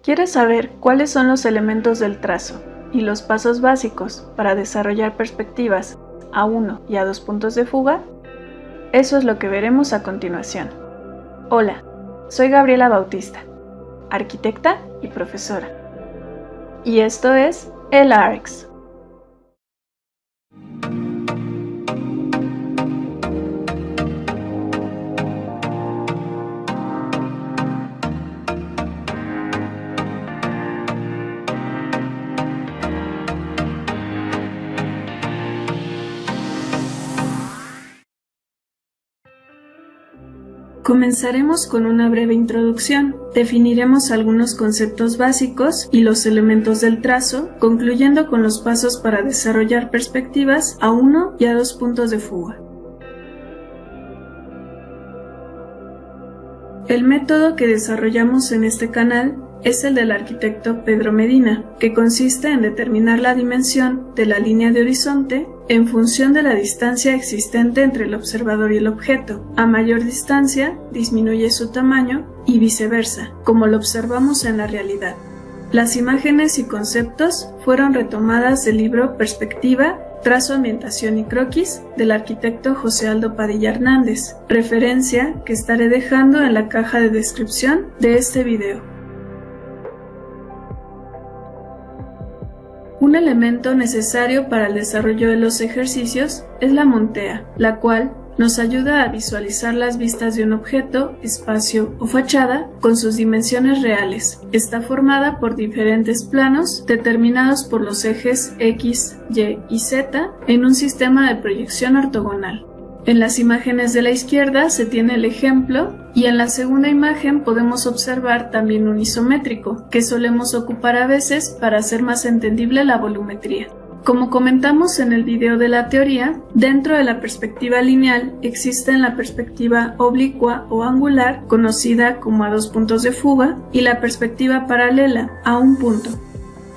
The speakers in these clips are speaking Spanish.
¿Quieres saber cuáles son los elementos del trazo y los pasos básicos para desarrollar perspectivas a 1 y a 2 puntos de fuga? Eso es lo que veremos a continuación. Hola, soy Gabriela Bautista, arquitecta y profesora. Y esto es el ARCS. Comenzaremos con una breve introducción, definiremos algunos conceptos básicos y los elementos del trazo, concluyendo con los pasos para desarrollar perspectivas a 1 y a 2 puntos de fuga. El método que desarrollamos en este canal es el del arquitecto Pedro Medina, que consiste en determinar la dimensión de la línea de horizonte en función de la distancia existente entre el observador y el objeto. A mayor distancia, disminuye su tamaño y viceversa, como lo observamos en la realidad. Las imágenes y conceptos fueron retomadas del libro Perspectiva, Trazo, Ambientación y Croquis del arquitecto José Aldo Padilla Hernández, referencia que estaré dejando en la caja de descripción de este video. Un elemento necesario para el desarrollo de los ejercicios es la montea, la cual nos ayuda a visualizar las vistas de un objeto, espacio o fachada con sus dimensiones reales. Está formada por diferentes planos determinados por los ejes X, Y y Z en un sistema de proyección ortogonal. En las imágenes de la izquierda se tiene el ejemplo y en la segunda imagen podemos observar también un isométrico, que solemos ocupar a veces para hacer más entendible la volumetría. Como comentamos en el video de la teoría, dentro de la perspectiva lineal existen la perspectiva oblicua o angular, conocida como a 2 puntos de fuga, y la perspectiva paralela, a 1 punto.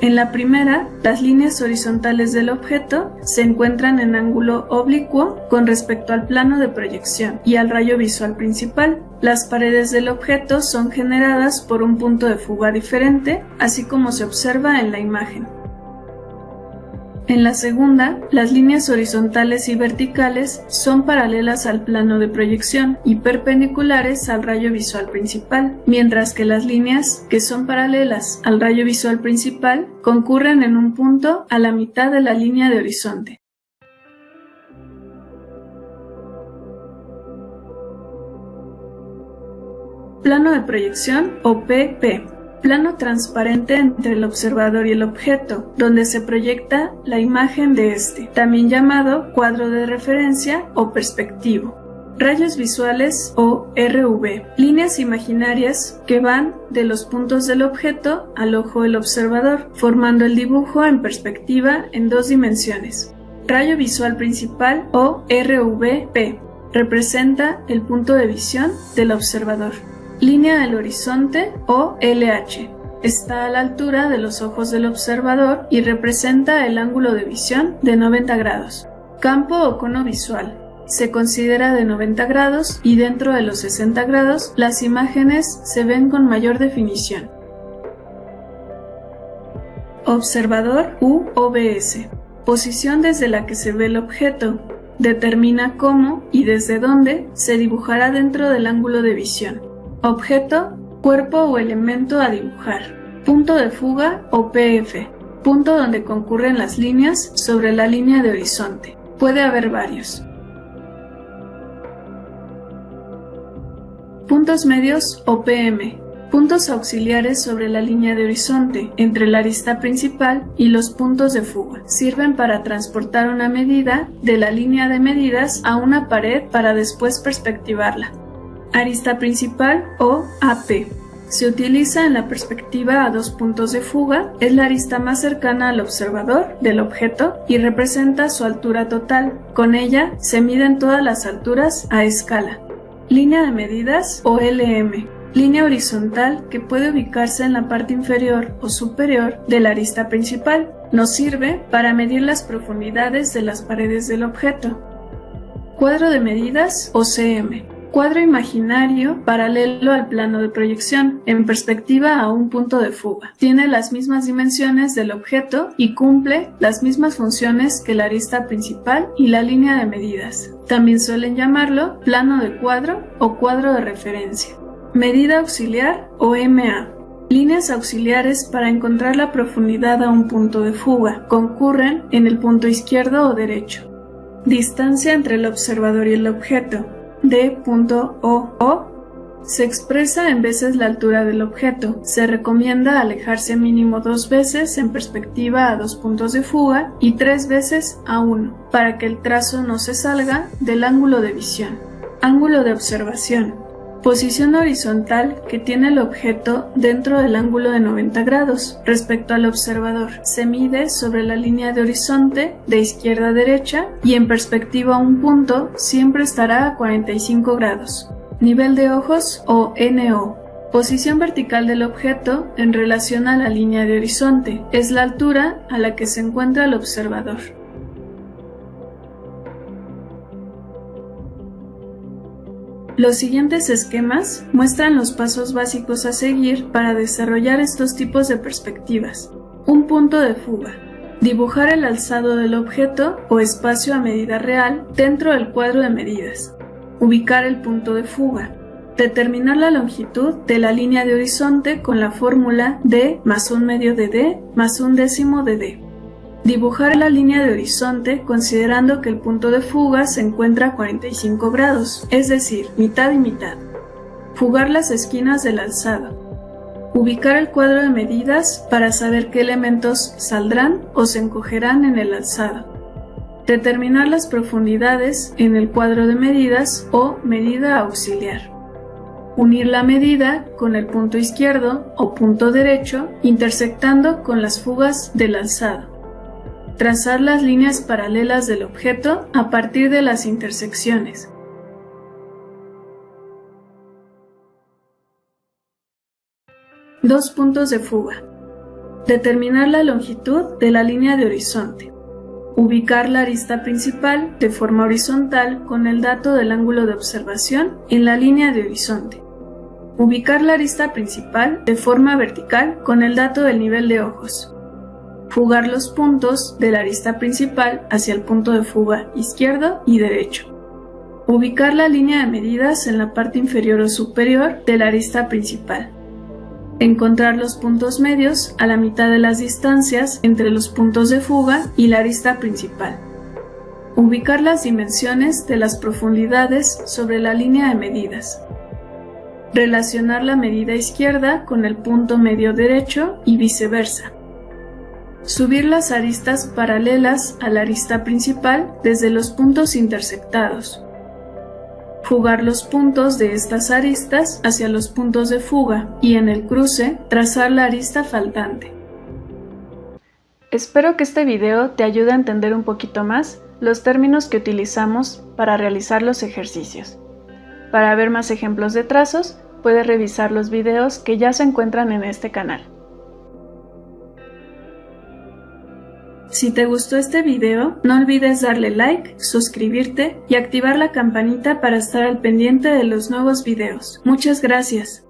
En la primera, las líneas horizontales del objeto se encuentran en ángulo oblicuo con respecto al plano de proyección y al rayo visual principal. Las paredes del objeto son generadas por un punto de fuga diferente, así como se observa en la imagen. En la segunda, las líneas horizontales y verticales son paralelas al plano de proyección y perpendiculares al rayo visual principal, mientras que las líneas que son paralelas al rayo visual principal concurren en un punto a la mitad de la línea de horizonte. Plano de proyección o PP. Plano transparente entre el observador y el objeto, donde se proyecta la imagen de este, también llamado cuadro de referencia o perspectivo. Rayos visuales o RV, líneas imaginarias que van de los puntos del objeto al ojo del observador, formando el dibujo en perspectiva en 2 dimensiones. Rayo visual principal o RVP, representa el punto de visión del observador. Línea del horizonte o LH. Está a la altura de los ojos del observador y representa el ángulo de visión de 90 grados. Campo o cono visual. Se considera de 90 grados y dentro de los 60 grados las imágenes se ven con mayor definición. Observador u OBS. Posición desde la que se ve el objeto. Determina cómo y desde dónde se dibujará dentro del ángulo de visión. Objeto, cuerpo o elemento a dibujar. Punto de fuga o PF, punto donde concurren las líneas sobre la línea de horizonte. Puede haber varios. Puntos medios o PM, puntos auxiliares sobre la línea de horizonte, entre la arista principal y los puntos de fuga. Sirven para transportar una medida de la línea de medidas a una pared para después perspectivarla. Arista principal o AP. Se utiliza en la perspectiva a 2 puntos de fuga, es la arista más cercana al observador del objeto y representa su altura total. Con ella se miden todas las alturas a escala. Línea de medidas o LM. Línea horizontal que puede ubicarse en la parte inferior o superior de la arista principal. Nos sirve para medir las profundidades de las paredes del objeto. Cuadro de medidas o CM. Cuadro imaginario paralelo al plano de proyección, en perspectiva a un punto de fuga. Tiene las mismas dimensiones del objeto y cumple las mismas funciones que la arista principal y la línea de medidas. También suelen llamarlo plano de cuadro o cuadro de referencia. Medida auxiliar o MA. Líneas auxiliares para encontrar la profundidad a un punto de fuga. Concurren en el punto izquierdo o derecho. Distancia entre el observador y el objeto. D.O.O. Se expresa en veces la altura del objeto. Se recomienda alejarse mínimo 2 veces en perspectiva a 2 puntos de fuga y 3 veces a 1, para que el trazo no se salga del ángulo de visión. Ángulo de observación. Posición horizontal que tiene el objeto dentro del ángulo de 90 grados respecto al observador. Se mide sobre la línea de horizonte de izquierda a derecha y en perspectiva a un punto siempre estará a 45 grados. Nivel de ojos o NO. Posición vertical del objeto en relación a la línea de horizonte. Es la altura a la que se encuentra el observador. Los siguientes esquemas muestran los pasos básicos a seguir para desarrollar estos tipos de perspectivas. Un punto de fuga. Dibujar el alzado del objeto o espacio a medida real dentro del cuadro de medidas. Ubicar el punto de fuga. Determinar la longitud de la línea de horizonte con la fórmula D más 1/2 de D más 1/10 de D. Dibujar la línea de horizonte considerando que el punto de fuga se encuentra a 45 grados, es decir, mitad y mitad. Fugar las esquinas del alzado. Ubicar el cuadro de medidas para saber qué elementos saldrán o se encogerán en el alzado. Determinar las profundidades en el cuadro de medidas o medida auxiliar. Unir la medida con el punto izquierdo o punto derecho intersectando con las fugas del alzado. Trazar las líneas paralelas del objeto a partir de las intersecciones. Dos puntos de fuga. Determinar la longitud de la línea de horizonte. Ubicar la arista principal de forma horizontal con el dato del ángulo de observación en la línea de horizonte. Ubicar la arista principal de forma vertical con el dato del nivel de ojos. Fugar los puntos de la arista principal hacia el punto de fuga izquierdo y derecho. Ubicar la línea de medidas en la parte inferior o superior de la arista principal. Encontrar los puntos medios a la mitad de las distancias entre los puntos de fuga y la arista principal. Ubicar las dimensiones de las profundidades sobre la línea de medidas. Relacionar la medida izquierda con el punto medio derecho y viceversa. Subir las aristas paralelas a la arista principal desde los puntos intersectados. Fugar los puntos de estas aristas hacia los puntos de fuga y en el cruce trazar la arista faltante. Espero que este video te ayude a entender un poquito más los términos que utilizamos para realizar los ejercicios. Para ver más ejemplos de trazos, puedes revisar los videos que ya se encuentran en este canal. Si te gustó este video, no olvides darle like, suscribirte y activar la campanita para estar al pendiente de los nuevos videos. Muchas gracias.